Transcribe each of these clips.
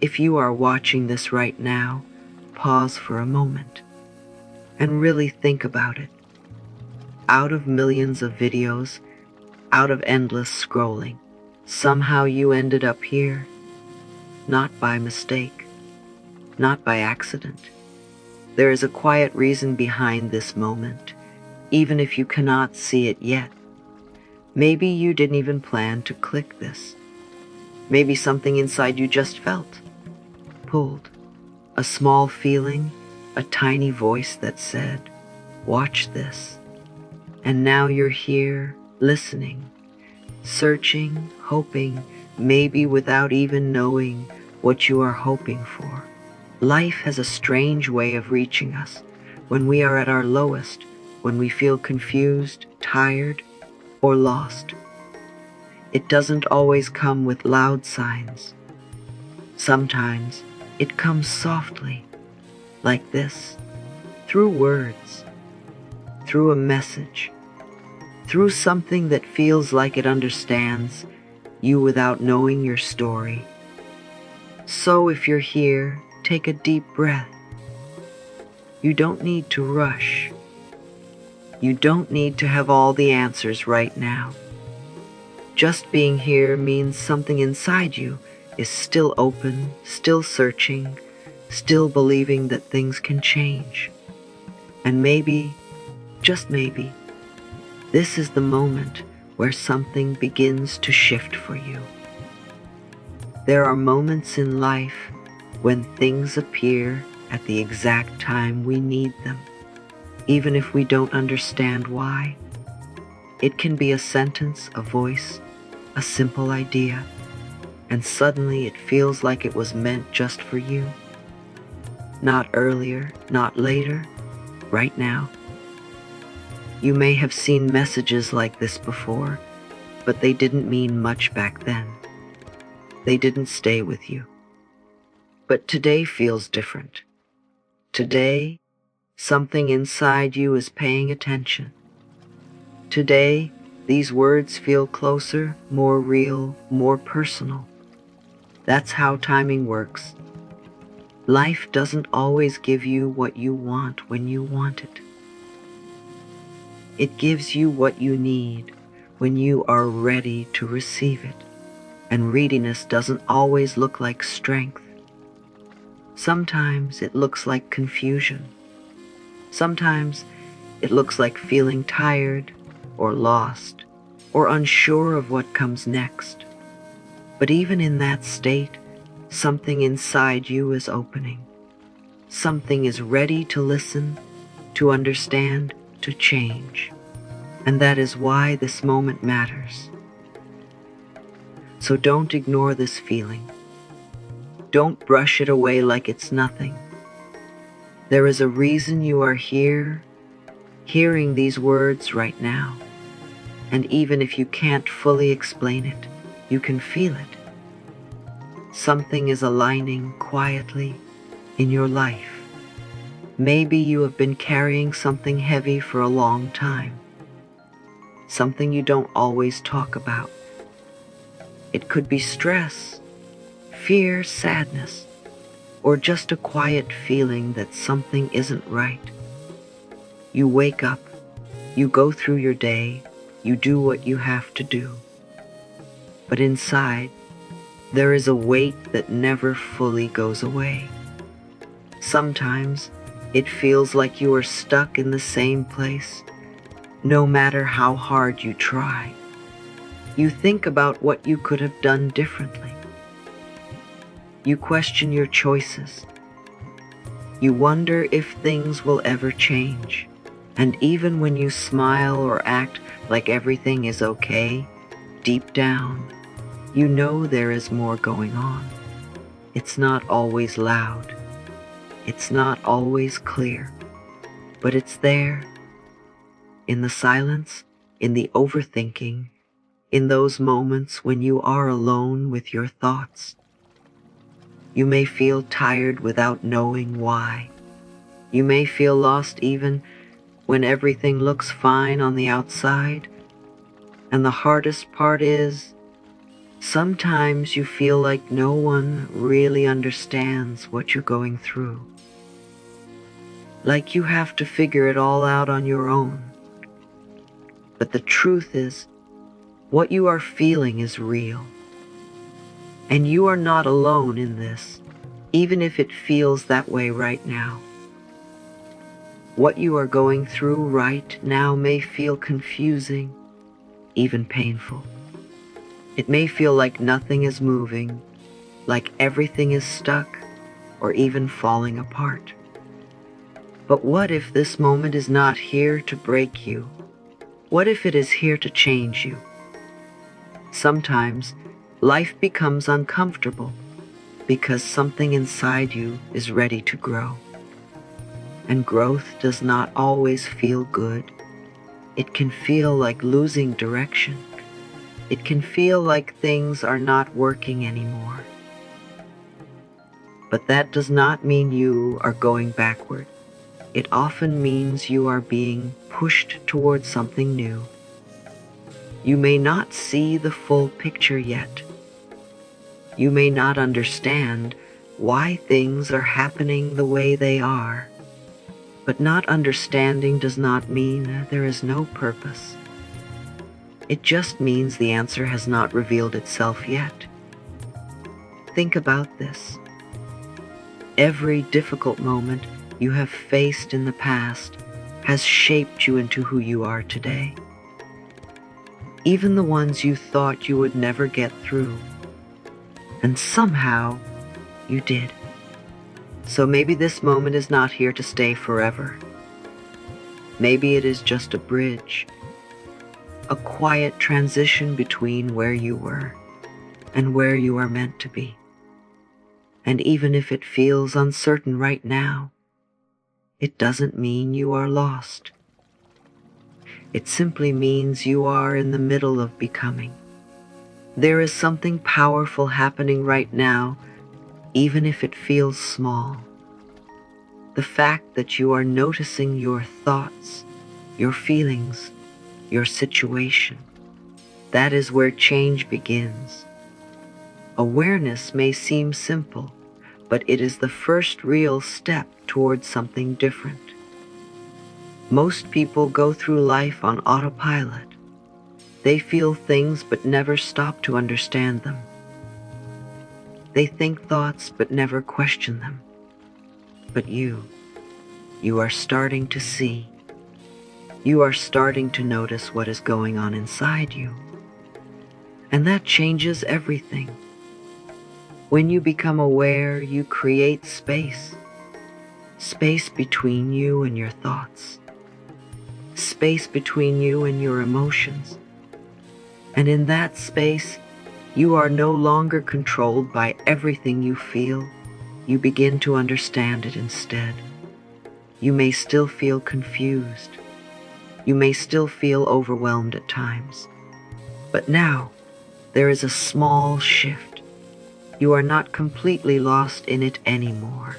If you are watching this right now, pause for a moment and really think about it. Out of millions of videos, out of endless scrolling, somehow you ended up here, not by mistake, not by accident. There is a quiet reason behind this moment, even if you cannot see it yet. Maybe you didn't even plan to click this. Maybe something inside you just felt pulled. A small feeling, a tiny voice that said, "Watch this." And now you're here, listening, searching, hoping, maybe without even knowing what you are hoping for. Life has a strange way of reaching us when we are at our lowest, when we feel confused, tired, or lost. It doesn't always come with loud signs. Sometimes it comes softly, like this, through words, through a message, through something that feels like it understands you without knowing your story. So if you're here, take a deep breath. You don't need to rush. You don't need to have all the answers right now. Just being here means something inside you is still open, still searching, still believing that things can change. And maybe, just maybe, this is the moment where something begins to shift for you. There are moments in life when things appear at the exact time we need them, even if we don't understand why. It can be a sentence, a voice, a simple idea, and suddenly it feels like it was meant just for you. Not earlier, not later, right now. You may have seen messages like this before, but they didn't mean much back then. They didn't stay with you. But today feels different. Today, something inside you is paying attention. Today, these words feel closer, more real, more personal. That's how timing works. Life doesn't always give you what you want when you want it. It gives you what you need when you are ready to receive it. And readiness doesn't always look like strength. Sometimes it looks like confusion. Sometimes it looks like feeling tired or lost or unsure of what comes next. But even in that state, something inside you is opening. Something is ready to listen, to understand, to change. And that is why this moment matters. So don't ignore this feeling. Don't brush it away like it's nothing. There is a reason you are here, hearing these words right now. And even if you can't fully explain it, you can feel it. Something is aligning quietly in your life. Maybe you have been carrying something heavy for a long time. Something you don't always talk about. It could be stress, fear, sadness, or just a quiet feeling that something isn't right. You wake up, you go through your day, you do what you have to do. But inside, there is a weight that never fully goes away. Sometimes it feels like you are stuck in the same place, no matter how hard you try. You think about what you could have done differently. You question your choices. You wonder if things will ever change. And even when you smile or act like everything is okay, deep down, you know there is more going on. It's not always loud. It's not always clear. But it's there. In the silence, in the overthinking, in those moments when you are alone with your thoughts. You may feel tired without knowing why. You may feel lost even when everything looks fine on the outside. And the hardest part is, Sometimes you feel like no one really understands what you're going through, like you have to figure it all out on your own. But the truth is, what you are feeling is real, and you are not alone in this, even if it feels that way right now. What you are going through right now may feel confusing, even painful. It may feel like nothing is moving, like everything is stuck, or even falling apart. But what if this moment is not here to break you? What if it is here to change you? Sometimes life becomes uncomfortable because something inside you is ready to grow. And growth does not always feel good. It can feel like losing direction. It can feel like things are not working anymore. But that does not mean you are going backward. It often means you are being pushed towards something new. You may not see the full picture yet. You may not understand why things are happening the way they are. But not understanding does not mean there is no purpose. It just means the answer has not revealed itself yet. Think about this. Every difficult moment you have faced in the past has shaped you into who you are today. Even the ones you thought you would never get through. And somehow you did. So maybe this moment is not here to stay forever. Maybe it is just a bridge, a quiet transition between where you were and where you are meant to be. And even if it feels uncertain right now, it doesn't mean you are lost. It simply means you are in the middle of becoming. There is something powerful happening right now, even if it feels small. The fact that you are noticing your thoughts, your feelings, your situation, that is where change begins. Awareness may seem simple, but it is the first real step towards something different. Most people go through life on autopilot. They feel things but never stop to understand them. They think thoughts but never question them. But you are starting to see. You are starting to notice what is going on inside you. And that changes everything. When you become aware, you create space. Space between you and your thoughts. Space between you and your emotions. And in that space, you are no longer controlled by everything you feel. You begin to understand it instead. You may still feel confused. You may still feel overwhelmed at times. But now, there is a small shift. You are not completely lost in it anymore.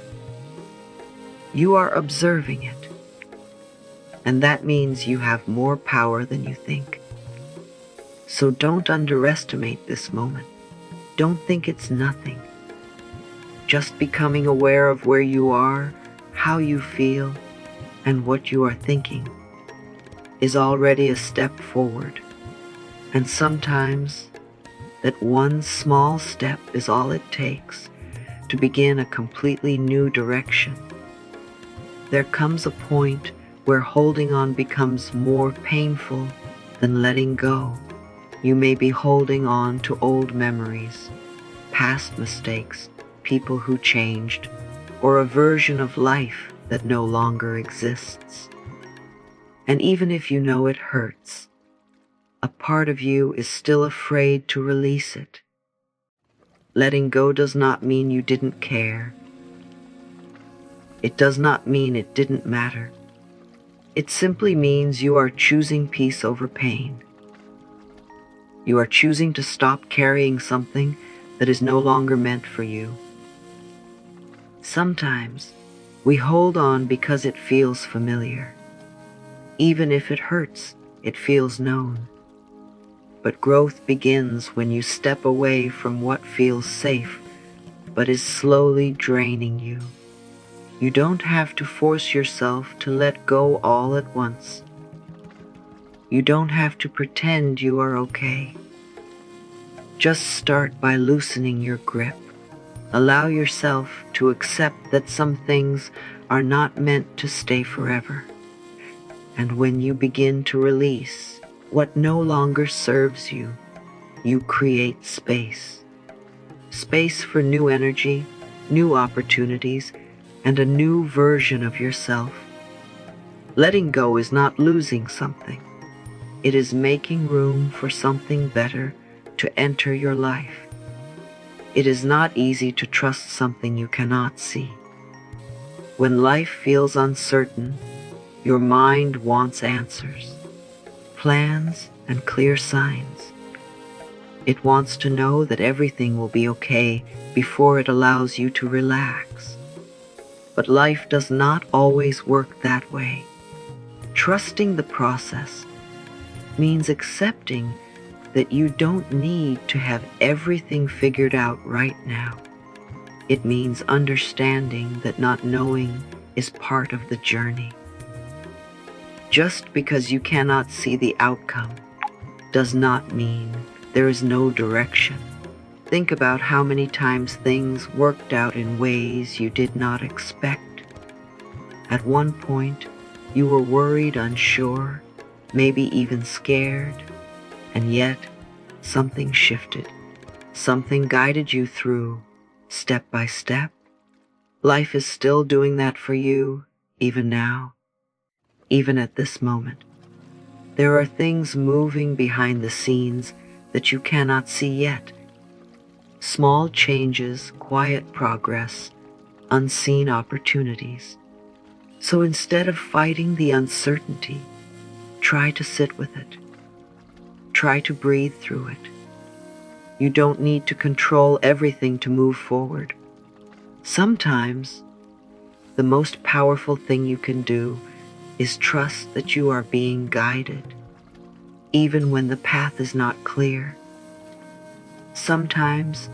You are observing it. And that means you have more power than you think. So don't underestimate this moment. Don't think it's nothing. Just becoming aware of where you are, how you feel, and what you are thinking is already a step forward. And sometimes that one small step is all it takes to begin a completely new direction. There comes a point where holding on becomes more painful than letting go. You may be holding on to old memories, past mistakes, people who changed, or a version of life that no longer exists. And even if you know it hurts, a part of you is still afraid to release it. Letting go does not mean you didn't care. It does not mean it didn't matter. It simply means you are choosing peace over pain. You are choosing to stop carrying something that is no longer meant for you. Sometimes we hold on because it feels familiar. Even if it hurts, it feels known. But growth begins when you step away from what feels safe but is slowly draining you. You don't have to force yourself to let go all at once. You don't have to pretend you are okay. Just start by loosening your grip. Allow yourself to accept that some things are not meant to stay forever. And when you begin to release what no longer serves you, you create space. Space for new energy, new opportunities, and a new version of yourself. Letting go is not losing something. It is making room for something better to enter your life. It is not easy to trust something you cannot see. When life feels uncertain, your mind wants answers, plans, and clear signs. It wants to know that everything will be okay before it allows you to relax. But life does not always work that way. Trusting the process means accepting that you don't need to have everything figured out right now. It means understanding that not knowing is part of the journey. Just because you cannot see the outcome does not mean there is no direction. Think about how many times things worked out in ways you did not expect. At one point, you were worried, unsure, maybe even scared, and yet something shifted. Something guided you through, step by step. Life is still doing that for you, even now, even at this moment. There are things moving behind the scenes that you cannot see yet. Small changes, quiet progress, unseen opportunities. So instead of fighting the uncertainty, try to sit with it. Try to breathe through it. You don't need to control everything to move forward. Sometimes, the most powerful thing you can do is trust that you are being guided, even when the path is not clear. Sometimes,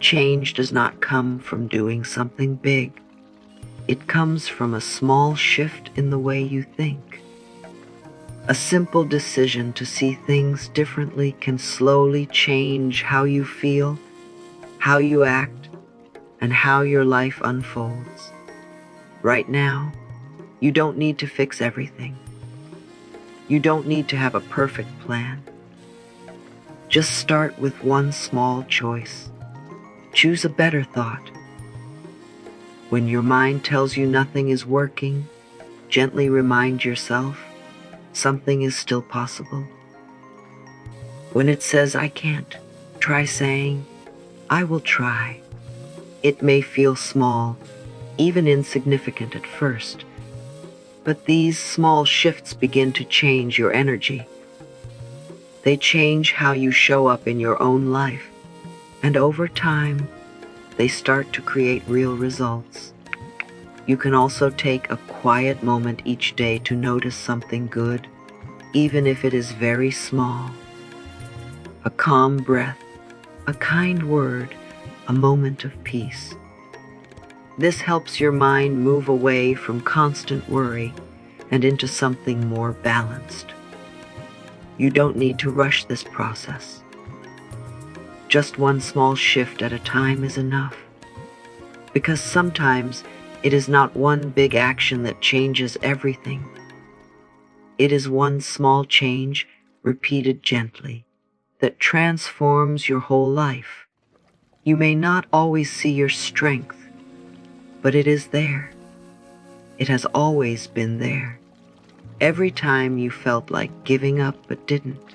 change does not come from doing something big. It comes from a small shift in the way you think. A simple decision to see things differently can slowly change how you feel, how you act, and how your life unfolds. Right now, you don't need to fix everything. You don't need to have a perfect plan. Just start with one small choice. Choose a better thought. When your mind tells you nothing is working, gently remind yourself something is still possible. When it says, I can't, try saying, I will try. It may feel small, even insignificant at first, but these small shifts begin to change your energy. They change how you show up in your own life, and over time, they start to create real results. You can also take a quiet moment each day to notice something good, even if it is very small. A calm breath, a kind word, a moment of peace. This helps your mind move away from constant worry and into something more balanced. You don't need to rush this process. Just one small shift at a time is enough. Because sometimes it is not one big action that changes everything. It is one small change, repeated gently, that transforms your whole life. You may not always see your strength, but it is there. It has always been there. Every time you felt like giving up but didn't.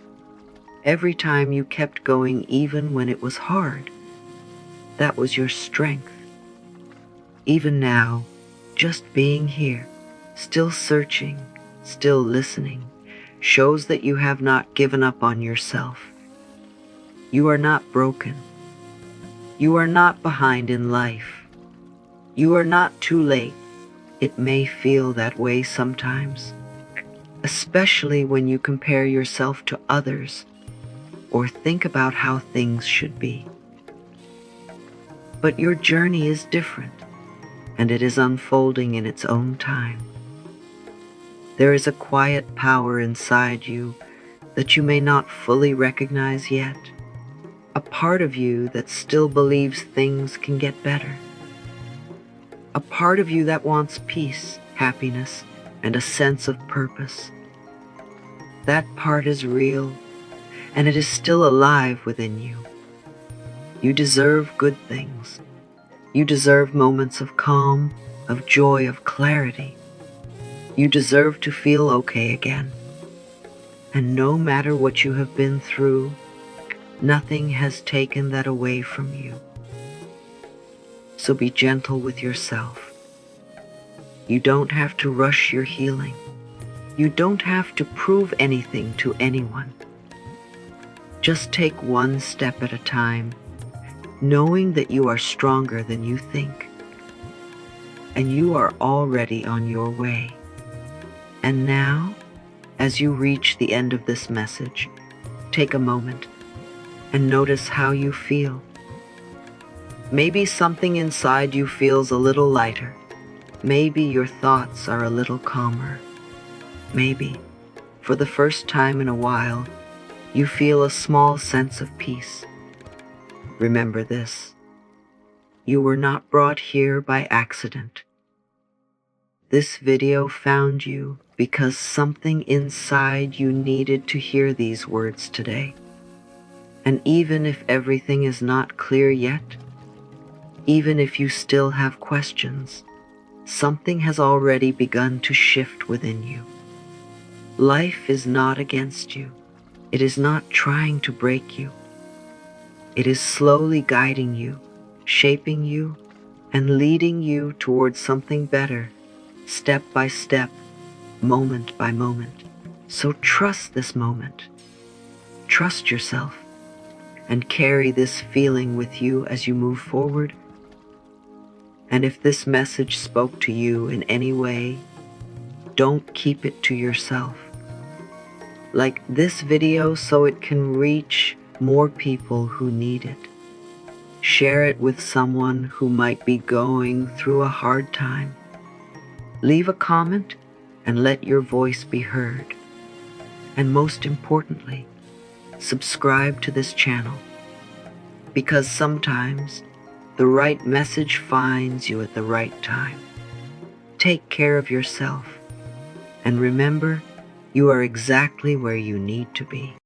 Every time you kept going even when it was hard. That was your strength. Even now, just being here, still searching, still listening, shows that you have not given up on yourself. You are not broken. You are not behind in life. You are not too late. It may feel that way sometimes, especially when you compare yourself to others or think about how things should be. But your journey is different, and it is unfolding in its own time. There is a quiet power inside you that you may not fully recognize yet, a part of you that still believes things can get better, a part of you that wants peace, happiness, and a sense of purpose. That part is real, and it is still alive within you. You deserve good things. You deserve moments of calm, of joy, of clarity. You deserve to feel okay again. And no matter what you have been through, nothing has taken that away from you. So be gentle with yourself. You don't have to rush your healing. You don't have to prove anything to anyone. Just take one step at a time, knowing that you are stronger than you think. And you are already on your way. And now, as you reach the end of this message, take a moment and notice how you feel. Maybe something inside you feels a little lighter. Maybe your thoughts are a little calmer. Maybe, for the first time in a while, you feel a small sense of peace. Remember this: you were not brought here by accident. This video found you because something inside you needed to hear these words today. And even if everything is not clear yet, even if you still have questions, something has already begun to shift within you. Life is not against you. It is not trying to break you. It is slowly guiding you, shaping you, and leading you towards something better, step by step, moment by moment. So trust this moment. Trust yourself, and carry this feeling with you as you move forward. And if this message spoke to you in any way, don't keep it to yourself. Like this video so it can reach more people who need it. Share it with someone who might be going through a hard time. Leave a comment and let your voice be heard. And most importantly, subscribe to this channel, because sometimes the right message finds you at the right time. Take care of yourself, and remember, you are exactly where you need to be.